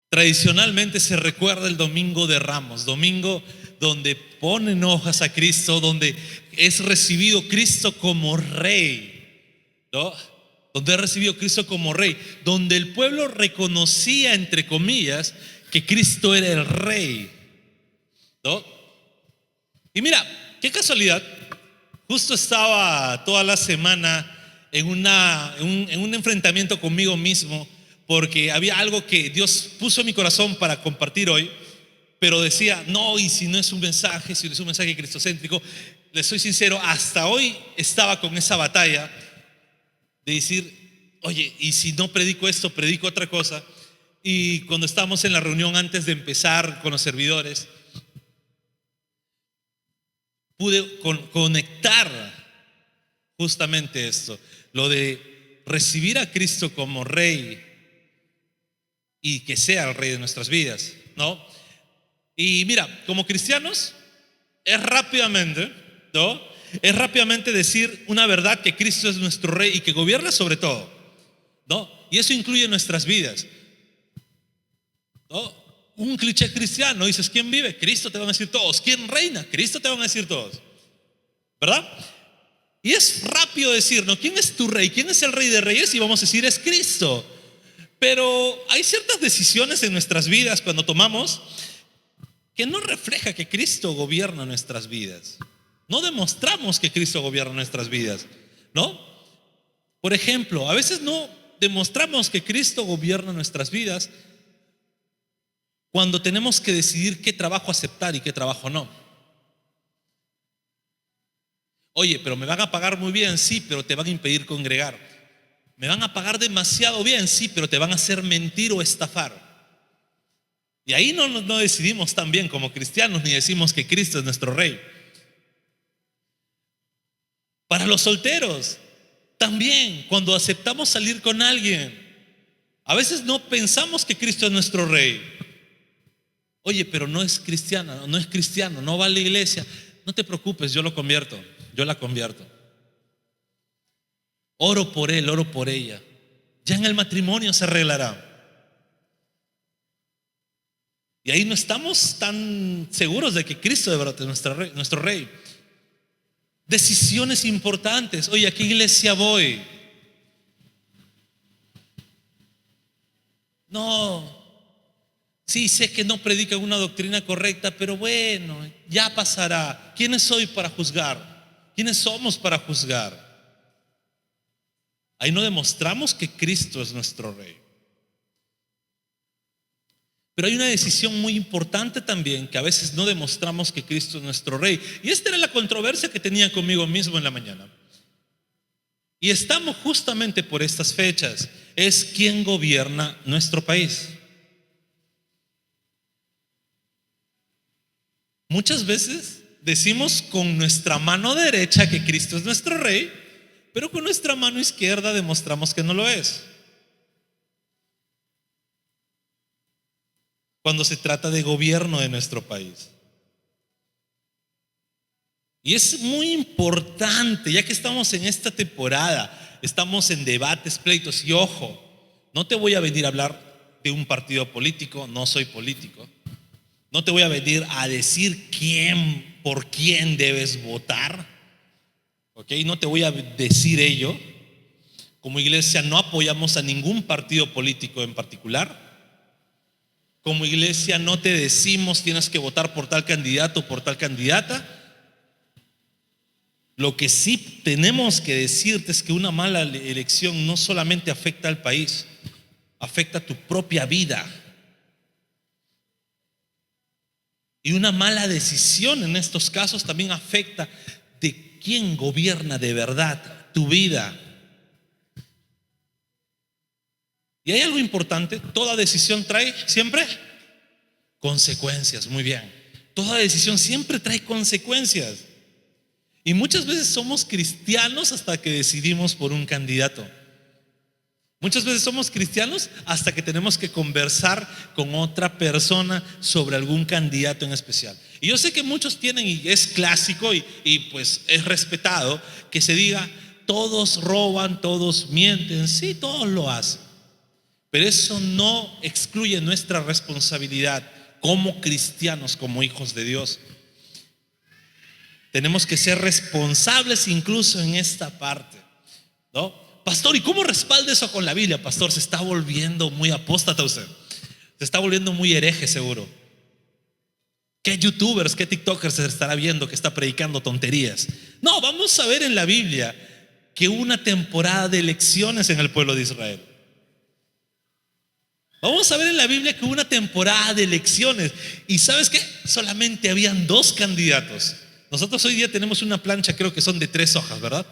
Tradicionalmente se recuerda el Domingo de Ramos, domingo donde ponen hojas a Cristo, donde es recibido Cristo como Rey, ¿no? Donde es recibido Cristo como Rey, donde el pueblo reconocía, entre comillas, que Cristo era el Rey, ¿no? Y mira, qué casualidad, justo estaba toda la semana en un enfrentamiento conmigo mismo, porque había algo que Dios puso en mi corazón para compartir hoy, pero decía, no, y si no es un mensaje, si no es un mensaje cristocéntrico, les soy sincero, hasta hoy estaba con esa batalla de decir, oye, y si no predico esto, predico otra cosa. Y cuando estábamos en la reunión antes de empezar con los servidores, pude conectar justamente esto, lo de recibir a Cristo como Rey y que sea el Rey de nuestras vidas, ¿no? Y mira, como cristianos es rápidamente, ¿no? Es rápidamente decir una verdad, que Cristo es nuestro Rey y que gobierna sobre todo, ¿no? Y eso incluye nuestras vidas, ¿no? Un cliché cristiano, dices, ¿quién vive? Cristo, te van a decir todos. ¿Quién reina? Cristo, te van a decir todos, ¿verdad? Y es rápido decir, ¿no? ¿Quién es tu Rey? ¿Quién es el Rey de Reyes? Y vamos a decir, es Cristo. Pero hay ciertas decisiones en nuestras vidas cuando tomamos que no refleja que Cristo gobierna nuestras vidas. No demostramos que Cristo gobierna nuestras vidas, ¿no? Por ejemplo, a veces no demostramos que Cristo gobierna nuestras vidas cuando tenemos que decidir qué trabajo aceptar y qué trabajo no. Oye, pero me van a pagar muy bien, sí, pero te van a impedir congregar. Me van a pagar demasiado bien, sí, pero te van a hacer mentir o estafar. Y ahí no decidimos tan bien como cristianos, ni decimos que Cristo es nuestro Rey. Para los solteros, también, cuando aceptamos salir con alguien, a veces no pensamos que Cristo es nuestro Rey. Oye, pero no es cristiano, no va a la iglesia. No te preocupes, yo la convierto. Oro por él, oro por ella. Ya en el matrimonio se arreglará. Y ahí no estamos tan seguros de que Cristo de verdad es nuestro Rey. Decisiones importantes. Oye, ¿a qué iglesia voy? No, sí, sé que no predican una doctrina correcta, pero bueno, ya pasará. ¿Quiénes soy para juzgar? ¿Quiénes somos para juzgar? Ahí no demostramos que Cristo es nuestro Rey. Pero hay una decisión muy importante también, que a veces no demostramos que Cristo es nuestro Rey. Y esta era la controversia que tenía conmigo mismo en la mañana. Y estamos justamente por estas fechas. Es quién gobierna nuestro país. Muchas veces decimos con nuestra mano derecha que Cristo es nuestro Rey, pero con nuestra mano izquierda demostramos que no lo es. Cuando se trata de gobierno de nuestro país. Y es muy importante, ya que estamos en esta temporada, estamos en debates, pleitos, y ojo, no te voy a venir a hablar de un partido político, no soy político. No te voy a venir a decir por quién debes votar, ¿ok? No te voy a decir ello. Como iglesia no apoyamos a ningún partido político en particular. Como iglesia no te decimos tienes que votar por tal candidato o por tal candidata. Lo que sí tenemos que decirte es que una mala elección no solamente afecta al país, afecta a tu propia vida. Y una mala decisión en estos casos también afecta de quién gobierna de verdad tu vida. Y hay algo importante, toda decisión trae siempre consecuencias, muy bien. Toda decisión siempre trae consecuencias. Y muchas veces somos cristianos hasta que decidimos por un candidato. Muchas veces somos cristianos hasta que tenemos que conversar con otra persona sobre algún candidato en especial. Y yo sé que muchos tienen, y es clásico y pues es respetado, que se diga: todos roban, todos mienten. Sí, todos lo hacen, pero eso no excluye nuestra responsabilidad como cristianos, como hijos de Dios. Tenemos que ser responsables incluso en esta parte, ¿no? Pastor, ¿y cómo respalda eso con la Biblia? Pastor, se está volviendo muy apóstata usted. Se está volviendo muy hereje seguro. ¿Qué youtubers, qué tiktokers se estará viendo que está predicando tonterías? No, vamos a ver en la Biblia que hubo una temporada de elecciones en el pueblo de Israel. Vamos a ver en la Biblia que hubo una temporada de elecciones. ¿Y sabes qué? Solamente habían 2 candidatos. Nosotros hoy día tenemos una plancha, creo que son de 3 hojas, ¿verdad?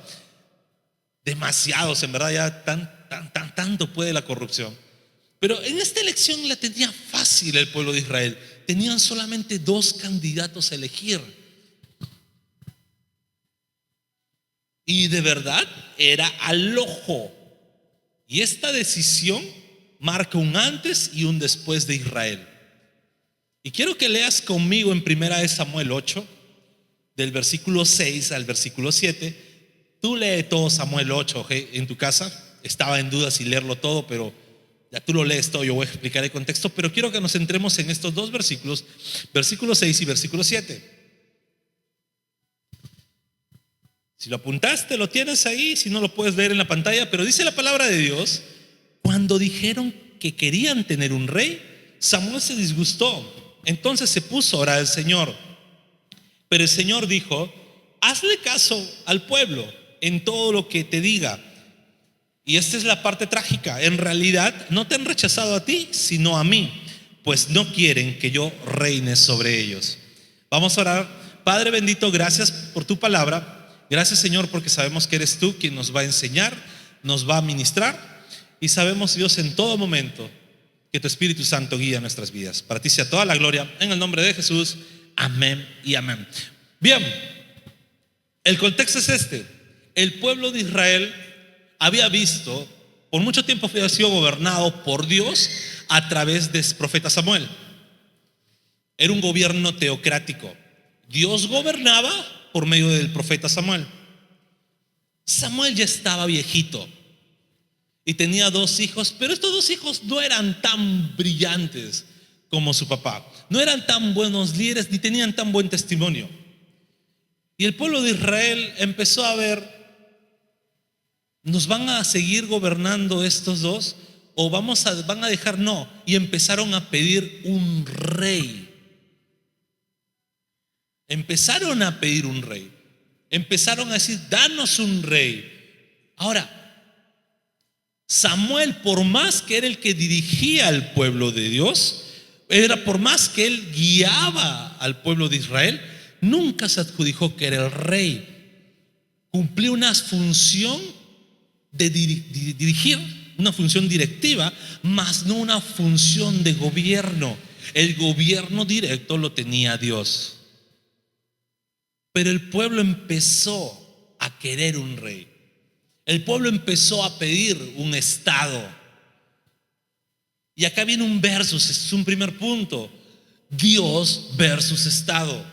Demasiados, en verdad, ya tanto puede la corrupción. Pero en esta elección la tenía fácil el pueblo de Israel. Tenían solamente 2 candidatos a elegir. Y de verdad era al ojo. Y esta decisión marca un antes y un después de Israel. Y quiero que leas conmigo en 1 Samuel 8, del versículo 6 al versículo 7. Tú lee todo Samuel 8, ¿okay? En tu casa. Estaba en duda si leerlo todo, pero ya tú lo lees todo. Yo voy a explicar el contexto, pero quiero que nos centremos en estos 2 versículos, versículo 6 y versículo 7. Si lo apuntaste, lo tienes ahí. Si no, lo puedes leer en la pantalla. Pero dice la palabra de Dios: cuando dijeron que querían tener un rey, Samuel se disgustó. Entonces se puso a orar al Señor. Pero el Señor dijo: hazle caso al pueblo en todo lo que te diga. Y esta es la parte trágica. En realidad no te han rechazado a ti, sino a mí, pues no quieren que yo reine sobre ellos. Vamos a orar. Padre bendito, gracias por tu palabra. Gracias, Señor, porque sabemos que eres tú quien nos va a enseñar, nos va a ministrar. Y sabemos, Dios, en todo momento que tu Espíritu Santo guía nuestras vidas. Para ti sea toda la gloria, en el nombre de Jesús. Amén y amén. Bien, el contexto es este. El pueblo de Israel había visto, por mucho tiempo había sido gobernado por Dios a través del profeta Samuel. Era un gobierno teocrático. Dios gobernaba por medio del profeta Samuel. Samuel ya estaba viejito y tenía 2 hijos, pero estos 2 hijos no eran tan brillantes como su papá. No eran tan buenos líderes ni tenían tan buen testimonio. Y el pueblo de Israel empezó a ver: ¿nos van a seguir gobernando estos 2? ¿O van a dejar? No. Y empezaron a pedir un rey. Empezaron a pedir un rey. Empezaron a decir: danos un rey. Ahora, Samuel, por más que era el que dirigía al pueblo de Dios, por más que él guiaba al pueblo de Israel, nunca se adjudicó que era el rey. Cumplió una función de dirigir, una función directiva, más no una función de gobierno. El gobierno directo lo tenía Dios. Pero el pueblo empezó a querer un rey. El pueblo empezó a pedir un estado. Y acá viene un versus, es un primer punto: Dios versus estado.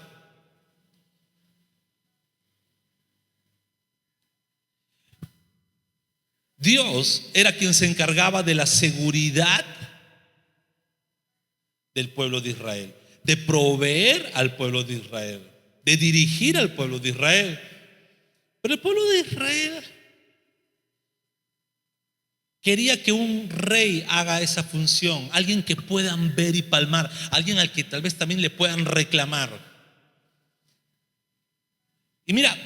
Dios era quien se encargaba de la seguridad del pueblo de Israel, de proveer al pueblo de Israel, de dirigir al pueblo de Israel. Pero el pueblo de Israel quería que un rey haga esa función, alguien que puedan ver y palmar, alguien al que tal vez también le puedan reclamar. Y mira,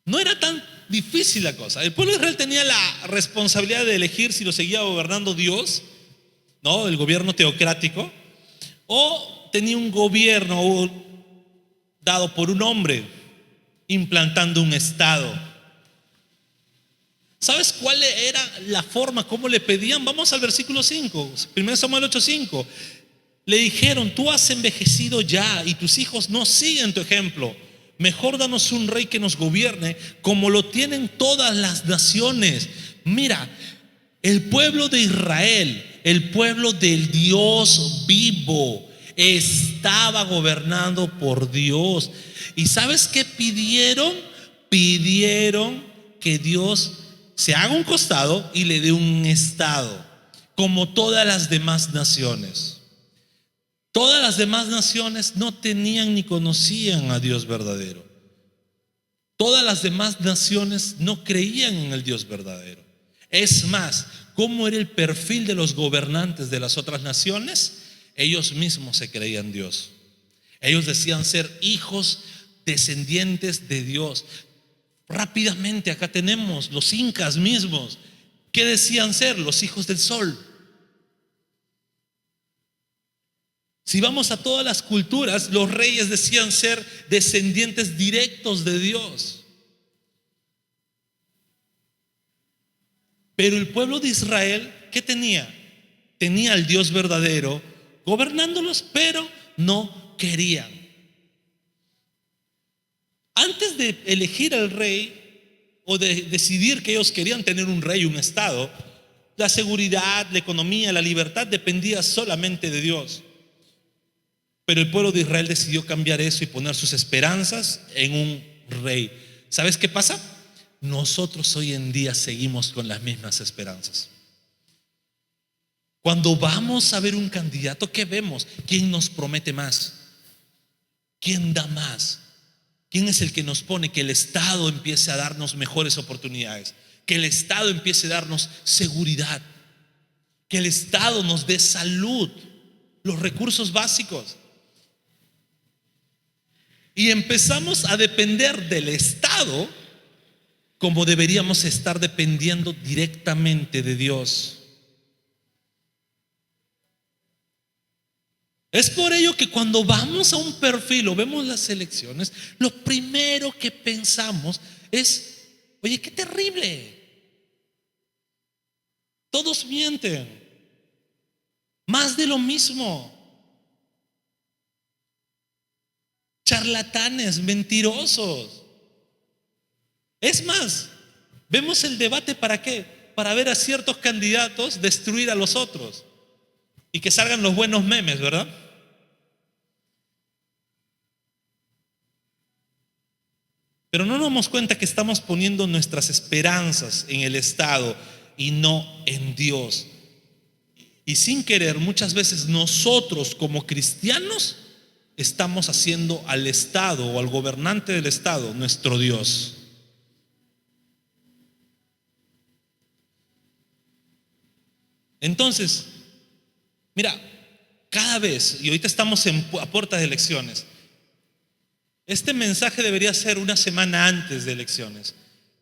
no era tan difícil la cosa. El pueblo de Israel tenía la responsabilidad de elegir si lo seguía gobernando Dios, ¿no? El gobierno teocrático, o tenía un gobierno dado por un hombre implantando un estado. ¿Sabes cuál era la forma? ¿Cómo le pedían? Vamos al versículo 5, 1 Samuel 8:5. Le dijeron: tú has envejecido ya y tus hijos no siguen tu ejemplo. Mejor danos un rey que nos gobierne como lo tienen todas las naciones. Mira, el pueblo de Israel, el pueblo del Dios vivo, estaba gobernando por Dios. ¿Y sabes qué pidieron? Pidieron que Dios se haga un costado y le dé un estado, como todas las demás naciones. Todas las demás naciones no tenían ni conocían a Dios verdadero. Todas las demás naciones no creían en el Dios verdadero. Es más, ¿cómo era el perfil de los gobernantes de las otras naciones? Ellos mismos se creían Dios. Ellos decían ser hijos descendientes de Dios. Rápidamente acá tenemos los incas mismos. ¿Qué decían ser? Los hijos del sol. Si vamos a todas las culturas, los reyes decían ser descendientes directos de Dios. Pero el pueblo de Israel, ¿qué tenía? Tenía al Dios verdadero gobernándolos, pero no querían. Antes de elegir al rey o de decidir que ellos querían tener un rey, un estado, la seguridad, la economía, la libertad dependía solamente de Dios. Pero el pueblo de Israel decidió cambiar eso y poner sus esperanzas en un rey. ¿Sabes qué pasa? Nosotros hoy en día seguimos con las mismas esperanzas. Cuando vamos a ver un candidato, ¿qué vemos? ¿Quién nos promete más? ¿Quién da más? ¿Quién es el que nos pone que el Estado empiece a darnos mejores oportunidades? Que el Estado empiece a darnos seguridad. Que el Estado nos dé salud, los recursos básicos. Y empezamos a depender del Estado como deberíamos estar dependiendo directamente de Dios. Es por ello que cuando vamos a un perfil o vemos las elecciones, lo primero que pensamos es: oye, qué terrible. Todos mienten. Más de lo mismo. Charlatanes, mentirosos. Es más, vemos el debate ¿para qué? Para ver a ciertos candidatos destruir a los otros y que salgan los buenos memes, ¿verdad? Pero no nos damos cuenta que estamos poniendo nuestras esperanzas en el Estado y no en Dios. Y sin querer, muchas veces nosotros como cristianos estamos haciendo al Estado o al gobernante del Estado nuestro Dios. Entonces, mira, cada vez, y ahorita estamos a puertas de elecciones, este mensaje debería ser una semana antes de elecciones.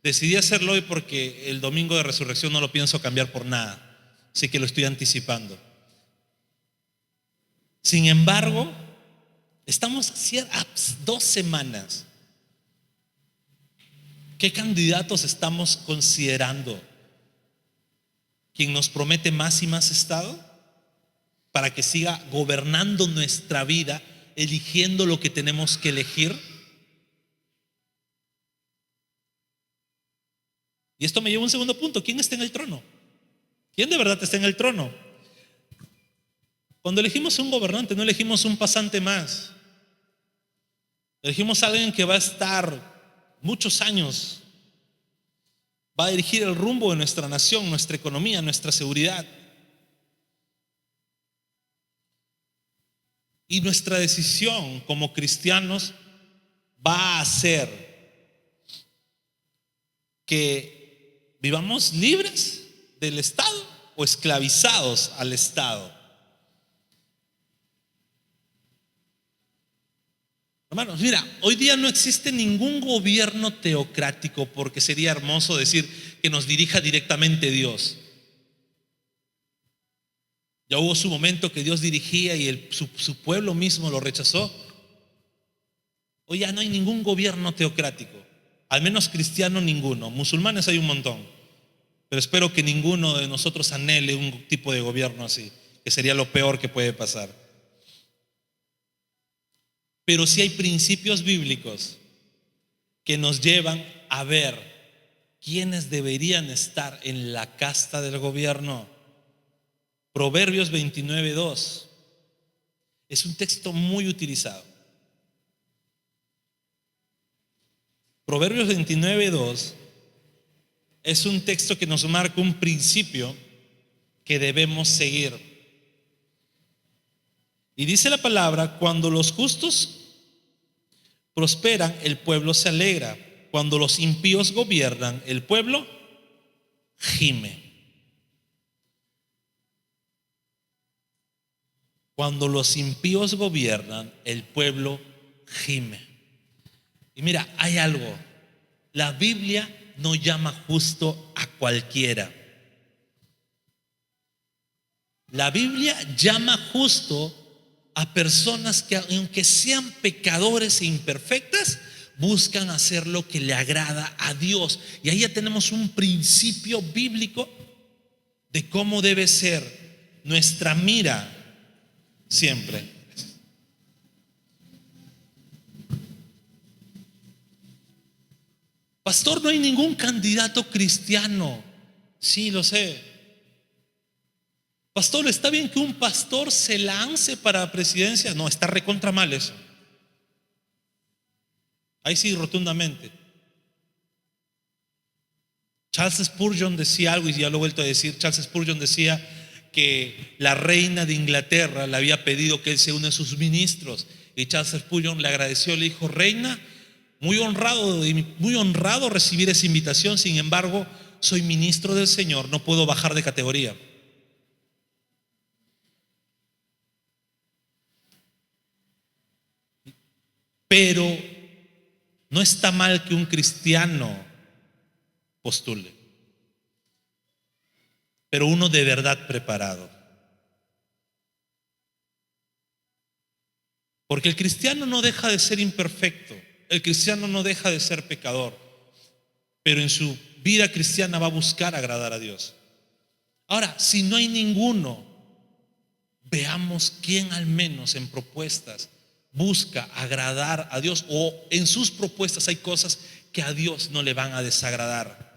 Decidí hacerlo hoy porque el domingo de resurrección no lo pienso cambiar por nada, así que lo estoy anticipando. Sin embargo, estamos a 2 semanas. ¿Qué candidatos estamos considerando? ¿Quién nos promete más y más Estado para que siga gobernando nuestra vida, eligiendo lo que tenemos que elegir? Y esto me lleva a un segundo punto: ¿quién está en el trono? ¿Quién de verdad está en el trono? Cuando elegimos un gobernante, no elegimos un pasante más. Elegimos a alguien que va a estar muchos años, va a dirigir el rumbo de nuestra nación, nuestra economía, nuestra seguridad. Y nuestra decisión como cristianos va a ser que vivamos libres del Estado o esclavizados al Estado. Hermanos, mira, hoy día no existe ningún gobierno teocrático, porque sería hermoso decir que nos dirija directamente Dios. Ya hubo su momento que Dios dirigía y su pueblo mismo lo rechazó. Hoy ya no hay ningún gobierno teocrático, al menos cristiano ninguno. Musulmanes hay un montón, pero espero que ninguno de nosotros anhele un tipo de gobierno así, que sería lo peor que puede pasar. Pero sí hay principios bíblicos que nos llevan a ver quiénes deberían estar en la casta del gobierno. Proverbios 29:2 es un texto muy utilizado. Proverbios 29:2 es un texto que nos marca un principio que debemos seguir. Y dice la palabra: cuando los justos prosperan, el pueblo se alegra. Cuando los impíos gobiernan, el pueblo gime. Cuando los impíos gobiernan, el pueblo gime. Y mira, hay algo. La Biblia no llama justo a cualquiera. La Biblia llama justo a personas que, aunque sean pecadores e imperfectas, buscan hacer lo que le agrada a Dios. Y ahí ya tenemos un principio bíblico de cómo debe ser nuestra mira siempre. Pastor, no hay ningún candidato cristiano. Sí, lo sé. Pastor, ¿está bien que un pastor se lance para la presidencia? No, está recontra mal eso. Ahí sí, rotundamente. Charles Spurgeon decía algo, y ya lo he vuelto a decir. Charles Spurgeon decía que la reina de Inglaterra le había pedido que él se une a sus ministros, y Charles Spurgeon le agradeció, le dijo: reina, muy honrado recibir esa invitación, sin embargo, soy ministro del Señor, no puedo bajar de categoría. Pero no está mal que un cristiano postule, pero uno de verdad preparado. Porque el cristiano no deja de ser imperfecto, el cristiano no deja de ser pecador, pero en su vida cristiana va a buscar agradar a Dios. Ahora, si no hay ninguno, veamos quién al menos en propuestas busca agradar a Dios, o en sus propuestas hay cosas que a Dios no le van a desagradar.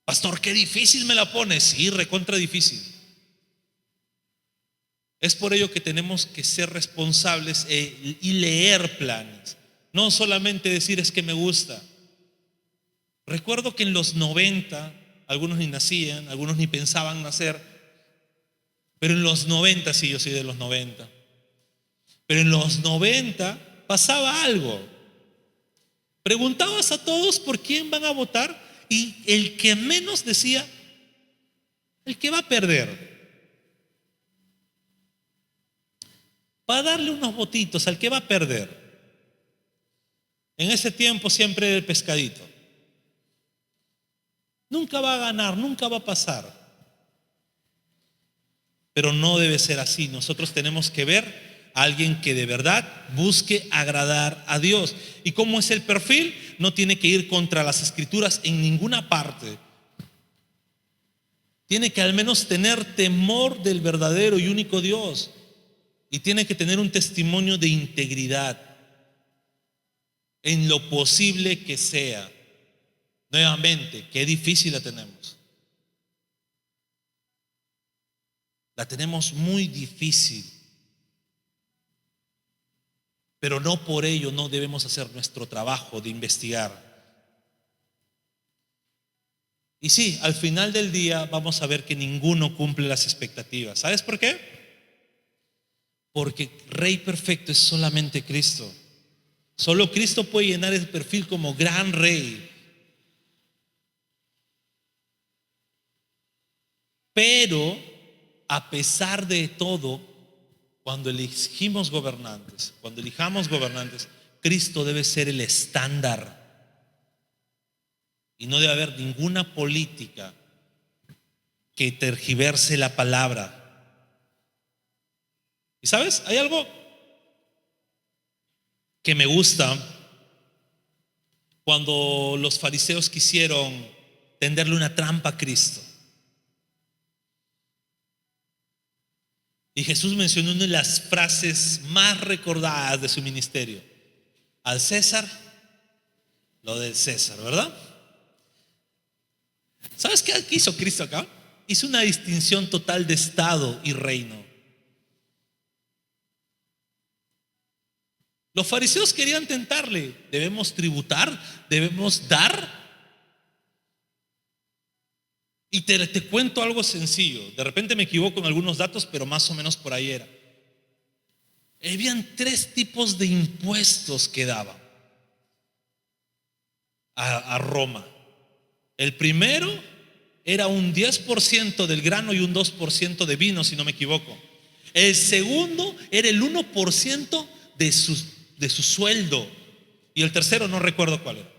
Pastor, qué difícil me la pone. Sí, recontra difícil. Es por ello que tenemos que ser responsables y leer planes. No solamente decir es que me gusta. Recuerdo que en los 90, algunos ni nacían, algunos ni pensaban nacer, pero en los 90, sí, yo soy de los 90, pero en los 90 pasaba algo. Preguntabas a todos por quién van a votar, y el que menos decía: el que va a perder. Va a darle unos votitos al que va a perder. En ese tiempo siempre era el pescadito. Nunca va a ganar, nunca va a pasar. Pero no debe ser así. Nosotros tenemos que ver a alguien que de verdad busque agradar a Dios. ¿Y cómo es el perfil? No tiene que ir contra las escrituras en ninguna parte. Tiene que al menos tener temor del verdadero y único Dios. Y tiene que tener un testimonio de integridad en lo posible que sea. Nuevamente, qué difícil la tenemos. La tenemos muy difícil. Pero no por ello no debemos hacer nuestro trabajo de investigar. Y sí, al final del día vamos a ver que ninguno cumple las expectativas. ¿Sabes por qué? Porque Rey perfecto es solamente Cristo. Solo Cristo puede llenar el perfil como gran Rey. Pero a pesar de todo, cuando elijamos gobernantes, Cristo debe ser el estándar. Y no debe haber ninguna política que tergiverse la palabra. ¿Y sabes? Hay algo que me gusta cuando los fariseos quisieron tenderle una trampa a Cristo. Y Jesús mencionó una de las frases más recordadas de su ministerio. Al César, lo del César, ¿verdad? ¿Sabes qué hizo Cristo acá? Hizo una distinción total de Estado y reino. Los fariseos querían tentarle. ¿Debemos tributar? ¿Debemos dar? Y te cuento algo sencillo. De repente me equivoco en algunos datos, pero más o menos por ahí era. Habían 3 tipos de impuestos que daban a Roma. El primero era un 10% del grano y un 2% de vino, si no me equivoco. El segundo era el 1% de su sueldo. Y el tercero no recuerdo cuál era.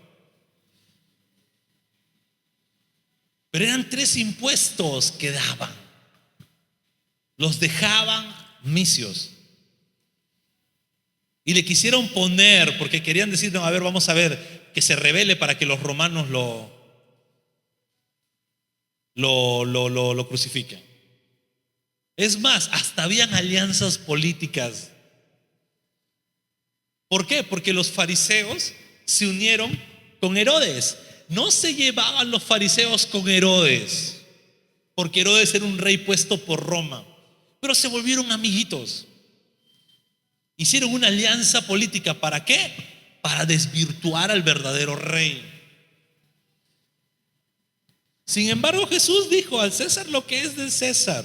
Pero eran 3 impuestos que daban. Los dejaban misios. Y le quisieron poner, porque querían decir, no, a ver, vamos a ver, que se rebele para que los romanos lo crucifiquen. Es más, hasta habían alianzas políticas. ¿Por qué? Porque los fariseos se unieron con Herodes. No se llevaban los fariseos con Herodes, porque Herodes era un rey puesto por Roma, pero se volvieron amiguitos. Hicieron una alianza política. ¿Para qué? Para desvirtuar al verdadero rey. Sin embargo, Jesús dijo: al César lo que es del César.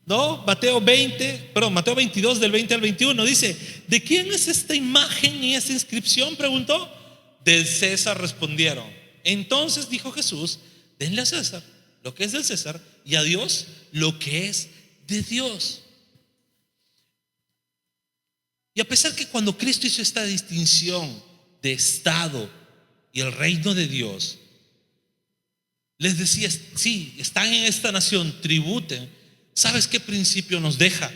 ¿No? Mateo 22 del 20 al 21 dice: ¿de quién es esta imagen y esta inscripción?, preguntó. Del César, respondieron. Entonces dijo Jesús: denle a César lo que es del César y a Dios lo que es de Dios. Y a pesar que cuando Cristo hizo esta distinción de Estado y el reino de Dios, les decía: sí, están en esta nación, tributen. ¿Sabes qué principio nos deja?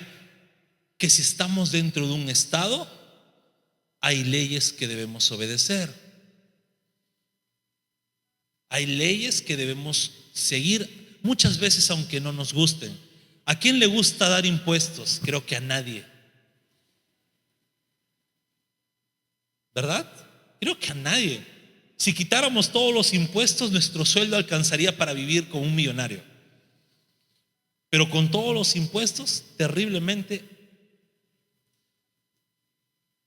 Que si estamos dentro de un Estado, hay leyes que debemos obedecer. Hay leyes que debemos seguir, muchas veces aunque no nos gusten. ¿A quién le gusta dar impuestos? Creo que a nadie, ¿verdad? Creo que a nadie. Si quitáramos todos los impuestos, nuestro sueldo alcanzaría para vivir como un millonario. Pero con todos los impuestos, terriblemente.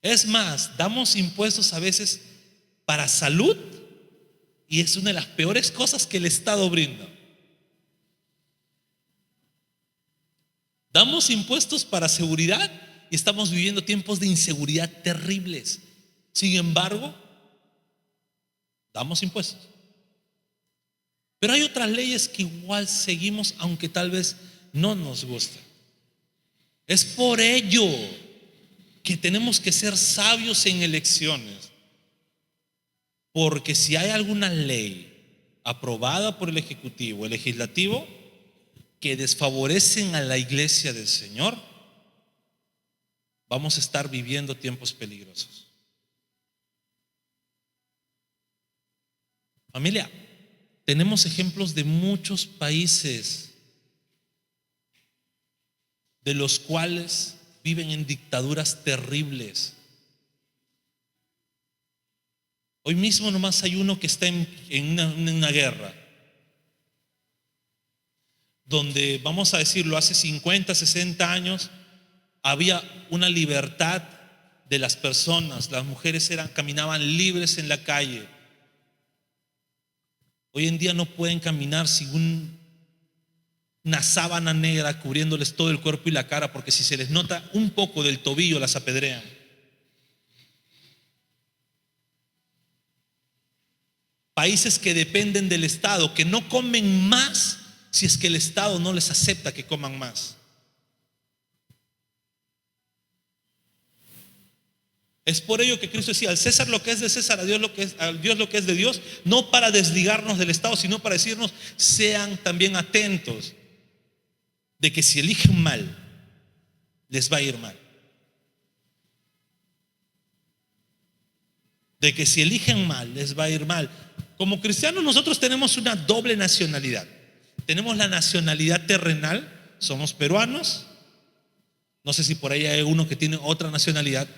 Es más, damos impuestos a veces para salud, y es una de las peores cosas que el Estado brinda. Damos impuestos para seguridad y estamos viviendo tiempos de inseguridad terribles. Sin embargo, damos impuestos. Pero hay otras leyes que igual seguimos, aunque tal vez no nos gusten. Es por ello que tenemos que ser sabios en elecciones. Porque si hay alguna ley aprobada por el Ejecutivo, el Legislativo, que desfavorecen a la iglesia del Señor, vamos a estar viviendo tiempos peligrosos. Familia, tenemos ejemplos de muchos países de los cuales viven en dictaduras terribles. Hoy mismo nomás hay uno que está en una guerra, donde, vamos a decirlo, hace 50, 60 años había una libertad de las personas. Las mujeres caminaban libres en la calle. Hoy en día no pueden caminar sin una sábana negra cubriéndoles todo el cuerpo y la cara, porque si se les nota un poco del tobillo las apedrean. Países que dependen del Estado, que no comen más si es que el Estado no les acepta que coman más. Es por ello que Cristo decía: al César lo que es de César, a Dios lo que es de Dios, no para desligarnos del Estado, sino para decirnos: sean también atentos de que si eligen mal, les va a ir mal. De que si eligen mal, les va a ir mal. Como cristianos nosotros tenemos una doble nacionalidad. Tenemos la nacionalidad terrenal, somos peruanos. No sé si por ahí hay uno que tiene otra nacionalidad.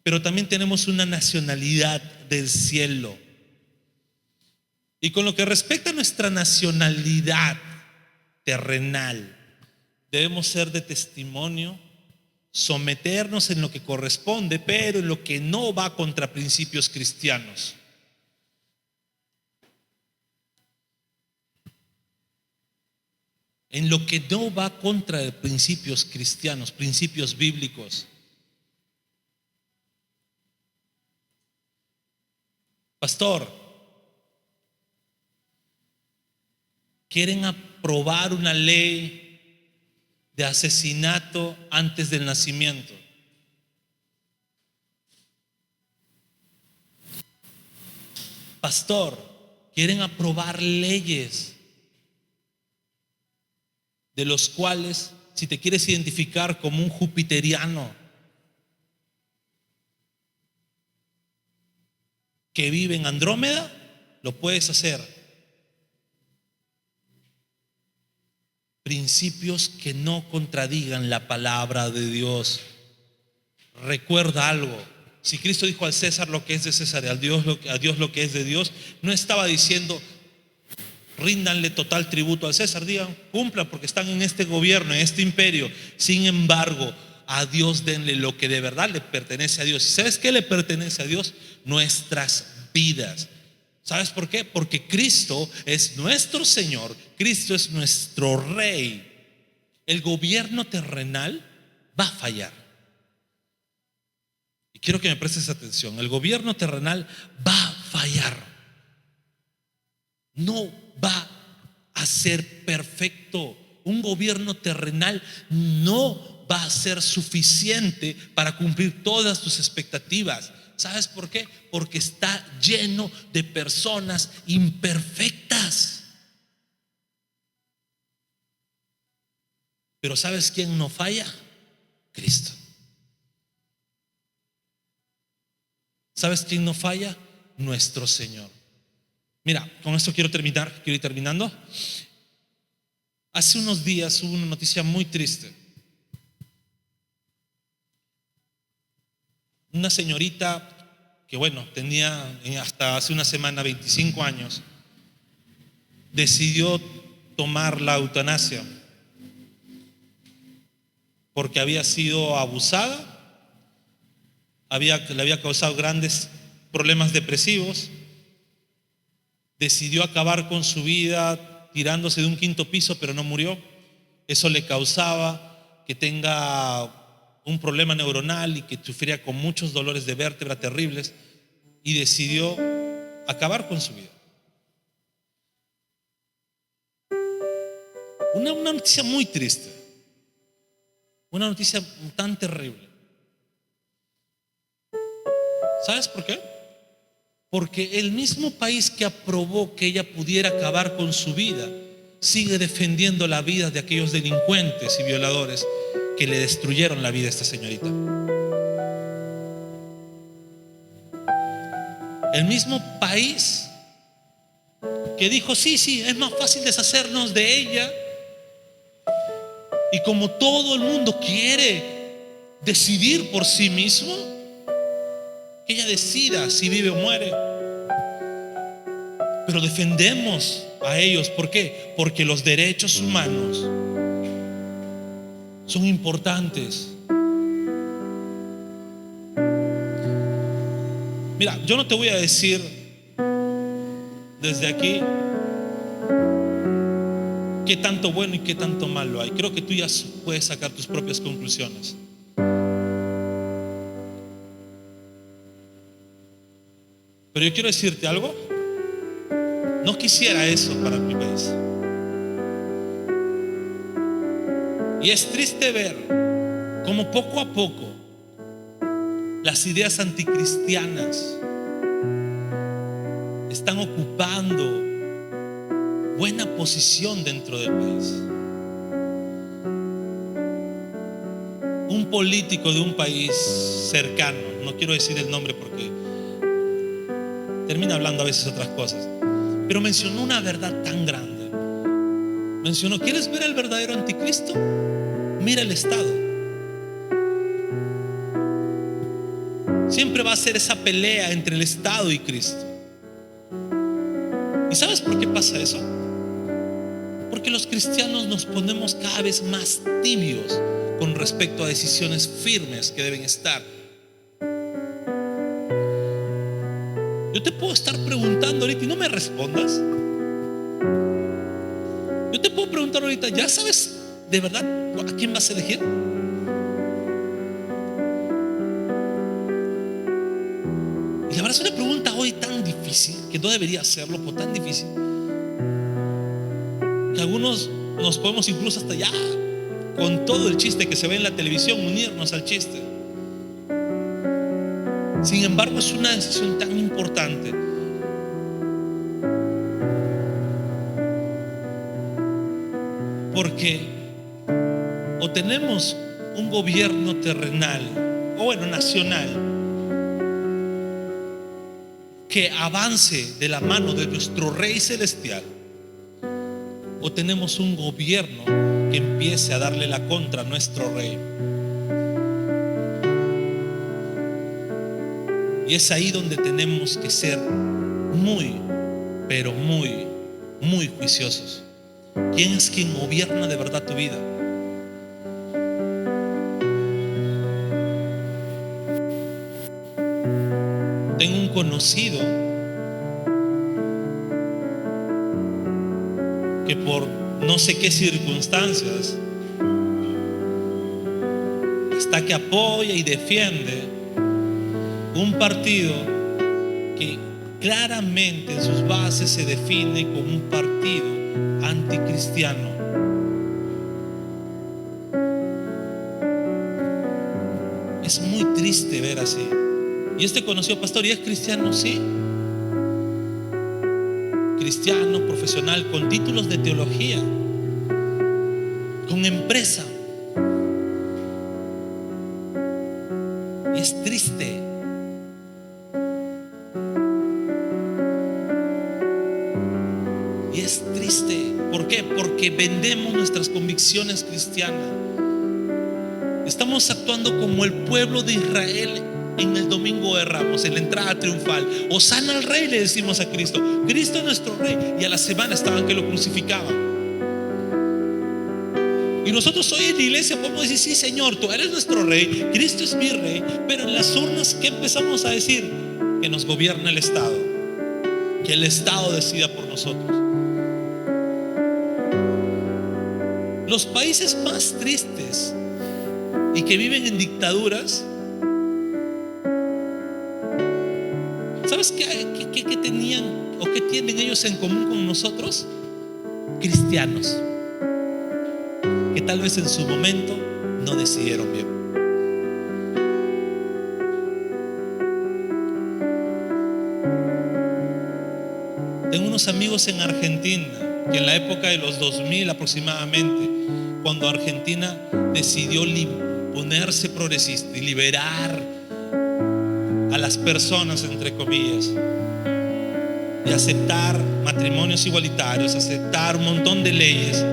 pero también tenemos una nacionalidad del cielo. Y con lo que respecta a nuestra nacionalidad terrenal, debemos ser de testimonio, someternos en lo que corresponde, pero en lo que no va contra principios cristianos. En lo que no va contra principios cristianos, principios bíblicos. Pastor, quieren aprobar una ley de asesinato antes del nacimiento. Pastor, quieren aprobar leyes de los cuales, si te quieres identificar como un jupiteriano que vive en Andrómeda, lo puedes hacer. Principios que no contradigan la palabra de Dios. Recuerda algo: si Cristo dijo al César lo que es de César y a Dios lo que es de Dios, no estaba diciendo ríndanle total tributo al César, digan, cumplan porque están en este gobierno, en este imperio. Sin embargo, a Dios denle lo que de verdad le pertenece a Dios. ¿Y sabes qué le pertenece a Dios? Nuestras vidas. ¿Sabes por qué? Porque Cristo es nuestro Señor, Cristo es nuestro Rey. El gobierno terrenal va a fallar. Y quiero que me prestes atención: el gobierno terrenal va a fallar. No va a ser perfecto. Un gobierno terrenal no va a ser suficiente para cumplir todas tus expectativas. ¿Sabes por qué? Porque está lleno de personas imperfectas. Pero ¿sabes quién no falla? Cristo. ¿Sabes quién no falla? Nuestro Señor. Mira, con esto quiero ir terminando. Hace unos días hubo una noticia muy triste. Una señorita que, tenía hasta hace una semana 25 años, decidió tomar la eutanasia porque había sido abusada, le había causado grandes problemas depresivos. Decidió acabar con su vida tirándose de un 5.º piso, pero no murió. Eso le causaba que tenga un problema neuronal y que sufría con muchos dolores de vértebra terribles, y decidió acabar con su vida. Una noticia muy triste, una noticia tan terrible. ¿Sabes por qué? Porque el mismo país que aprobó que ella pudiera acabar con su vida sigue defendiendo la vida de aquellos delincuentes y violadores que le destruyeron la vida a esta señorita. El mismo país que dijo, sí, es más fácil deshacernos de ella. Y como todo el mundo quiere decidir por sí mismo, que ella decida si vive o muere. Pero defendemos a ellos. ¿Por qué? Porque los derechos humanos son importantes. Mira, yo no te voy a decir desde aquí qué tanto bueno y qué tanto malo hay. Creo que tú ya puedes sacar tus propias conclusiones. Pero yo quiero decirte algo. No quisiera eso para mi país. Y es triste ver cómo poco a poco las ideas anticristianas están ocupando buena posición dentro del país. Un político de un país cercano, no quiero decir el nombre porque termina hablando a veces otras cosas, pero mencionó una verdad tan grande. Mencionó, ¿quieres ver al verdadero anticristo? Mira el Estado. Siempre va a ser esa pelea entre el Estado y Cristo. ¿Y sabes por qué pasa eso? Porque los cristianos nos ponemos cada vez más tibios con respecto a decisiones firmes que deben estar. Yo te puedo estar preguntando ahorita y no me respondas. Yo te puedo preguntar ahorita, ¿ya sabes de verdad a quién vas a elegir? Y la verdad es una pregunta hoy tan difícil, que no debería hacerlo, pero tan difícil, que algunos nos podemos incluso hasta ya, con todo el chiste que se ve en la televisión, unirnos al chiste. Sin embargo, es una decisión tan importante. Porque o tenemos un gobierno terrenal, o bueno, nacional, que avance de la mano de nuestro Rey Celestial, o tenemos un gobierno que empiece a darle la contra a nuestro Rey. Y es ahí donde tenemos que ser muy, pero muy, muy juiciosos. ¿Quién es quien gobierna de verdad tu vida? Tengo un conocido que por no sé qué circunstancias está que apoya y defiende un partido que claramente en sus bases se define como un partido anticristiano. Es muy triste ver así. Y este conocido pastor, ¿y es cristiano? Sí. Cristiano, profesional, con títulos de teología, con empresa. Y es triste. Y es triste. ¿Por qué? Porque vendemos nuestras convicciones cristianas. Estamos actuando como el pueblo de Israel en el domingo de Ramos, en la entrada triunfal. Hosana al Rey, le decimos a Cristo. Cristo es nuestro Rey. Y a la semana estaban que lo crucificaban. Y nosotros hoy en la iglesia podemos decir: sí, Señor, tú eres nuestro Rey, Cristo es mi Rey. Pero en las urnas, ¿qué empezamos a decir? Que nos gobierna el Estado, que el Estado decida por nosotros. Los países más tristes y que viven en dictaduras, ¿sabes qué tenían o qué tienen ellos en común con nosotros? Cristianos que tal vez en su momento no decidieron bien. Tengo unos amigos en Argentina que en la época de los 2000 aproximadamente, cuando Argentina decidió ponerse progresista y liberar a las personas, entre comillas, y aceptar matrimonios igualitarios, aceptar un montón de leyes.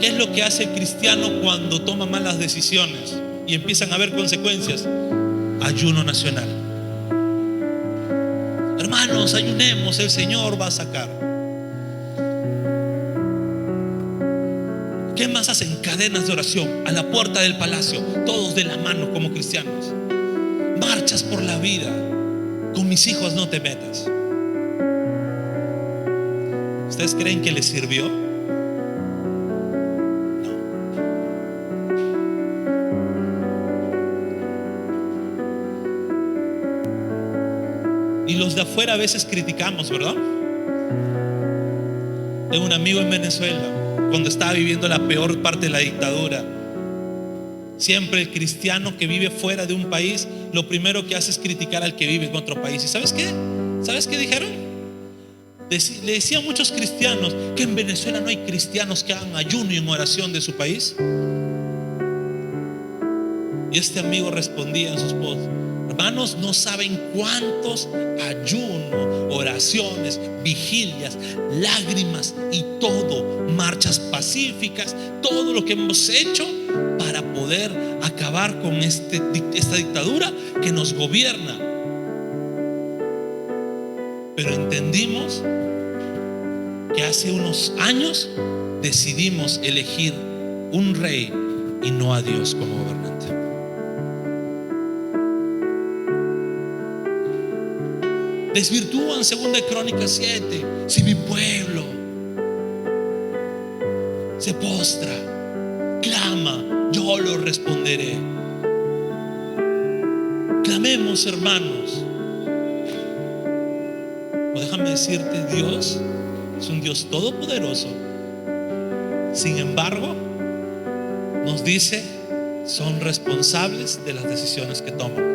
¿Qué es lo que hace el cristiano cuando toma malas decisiones y empiezan a haber consecuencias? Ayuno nacional. Hermanos, ayunemos, el Señor va a sacar. ¿Qué más hacen? Cadenas de oración a la puerta del palacio, todos de la mano como cristianos. Marchas por la vida. Con mis hijos no te metas. ¿Ustedes creen que les sirvió? No. Y los de afuera a veces criticamos, ¿verdad? Tengo un amigo en Venezuela, cuando estaba viviendo la peor parte de la dictadura. Siempre el cristiano que vive fuera de un país, lo primero que hace es criticar al que vive en otro país. ¿Y sabes qué? ¿Sabes qué dijeron? Le decían muchos cristianos que en Venezuela no hay cristianos que hagan ayuno y en oración de su país. Y este amigo respondía en sus posts: hermanos, no saben cuántos ayunos, oraciones, vigilias, lágrimas y todo, marchas pacíficas, todo lo que hemos hecho para poder acabar acabar con esta dictadura que nos gobierna. Pero entendimos que hace unos años decidimos elegir un rey y no a Dios como gobernante. Desvirtúan 2 Crónicas 7. Si mi pueblo se postra, clama, yo lo responderé. Clamemos, hermanos. O déjame decirte, Dios es un Dios todopoderoso. Sin embargo, nos dice, son responsables de las decisiones que toman.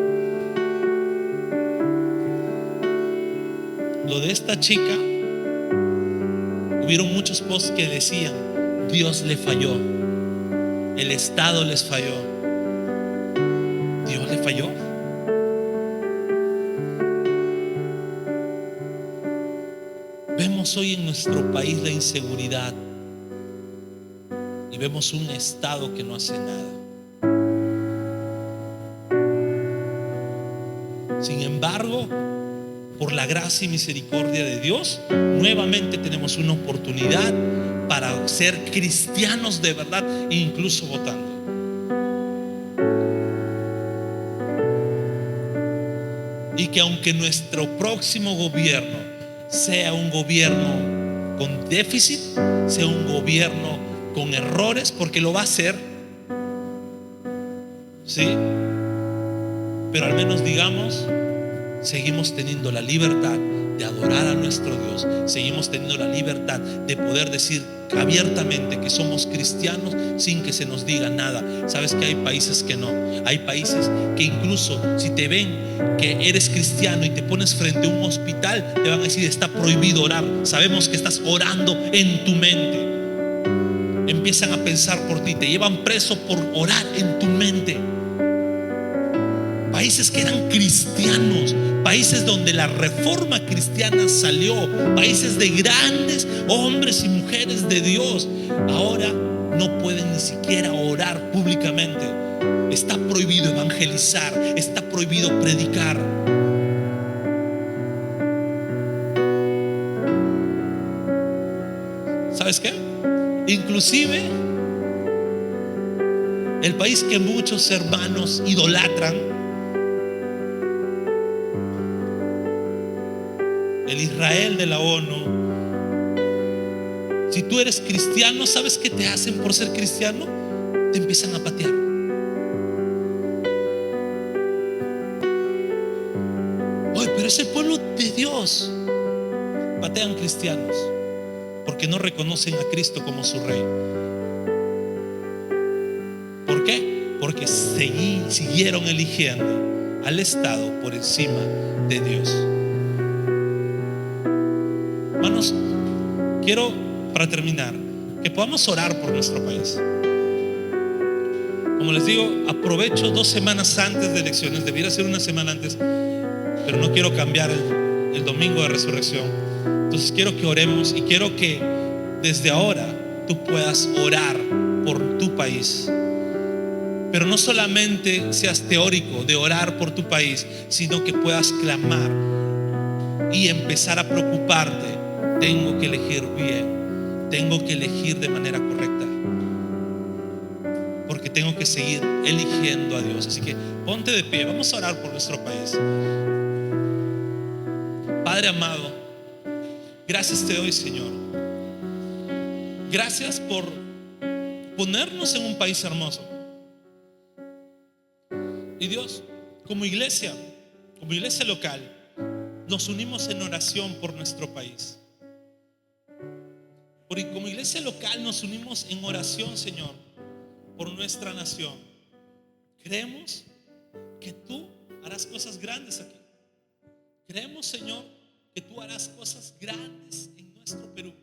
Lo de esta chica, hubieron muchos posts que decían, Dios le falló, el Estado les falló. ¿Dios le falló? Vemos hoy en nuestro país la inseguridad y vemos un Estado que no hace nada. Sin embargo, por la gracia y misericordia de Dios, nuevamente tenemos una oportunidad para ser cristianos de verdad, incluso votando. Y que aunque nuestro próximo gobierno sea un gobierno con déficit, sea un gobierno con errores, porque lo va a hacer, ¿sí? Pero al menos digamos, seguimos teniendo la libertad de adorar a nuestro Dios, seguimos teniendo la libertad de poder decir abiertamente que somos cristianos sin que se nos diga nada. Sabes que hay países que no, hay países que incluso si te ven que eres cristiano y te pones frente a un hospital, te van a decir, está prohibido orar. Sabemos que estás orando en tu mente. Empiezan a pensar por ti, te llevan preso por orar en tu mente. Países que eran cristianos, países donde la reforma cristiana salió, países de grandes hombres y mujeres de Dios, ahora no pueden ni siquiera orar públicamente. Está prohibido evangelizar, está prohibido predicar. ¿Sabes qué? Inclusive el país que muchos hermanos idolatran, el Israel de la ONU, si tú eres cristiano, ¿sabes qué te hacen por ser cristiano? Te empiezan a patear. Oye, pero es el pueblo de Dios. Patean cristianos porque no reconocen a Cristo como su rey. ¿Por qué? Porque siguieron eligiendo al Estado por encima de Dios. Hermanos, quiero, para terminar, que podamos orar por nuestro país. Como les digo, aprovecho 2 semanas antes de elecciones. Debiera ser una semana antes, pero no quiero cambiar el domingo de resurrección. Entonces quiero que oremos y quiero que desde ahora tú puedas orar por tu país. Pero no solamente seas teórico de orar por tu país, sino que puedas clamar y empezar a preocuparte. Tengo que elegir bien, tengo que elegir de manera correcta, porque tengo que seguir eligiendo a Dios. Así que ponte de pie, vamos a orar por nuestro país. Padre amado, gracias te doy, Señor. Gracias por ponernos en un país hermoso. Y Dios, como iglesia local, nos unimos en oración por nuestro país. Porque como iglesia local nos unimos en oración, Señor, por nuestra nación. Creemos que tú harás cosas grandes aquí. Creemos, Señor, que tú harás cosas grandes en nuestro Perú.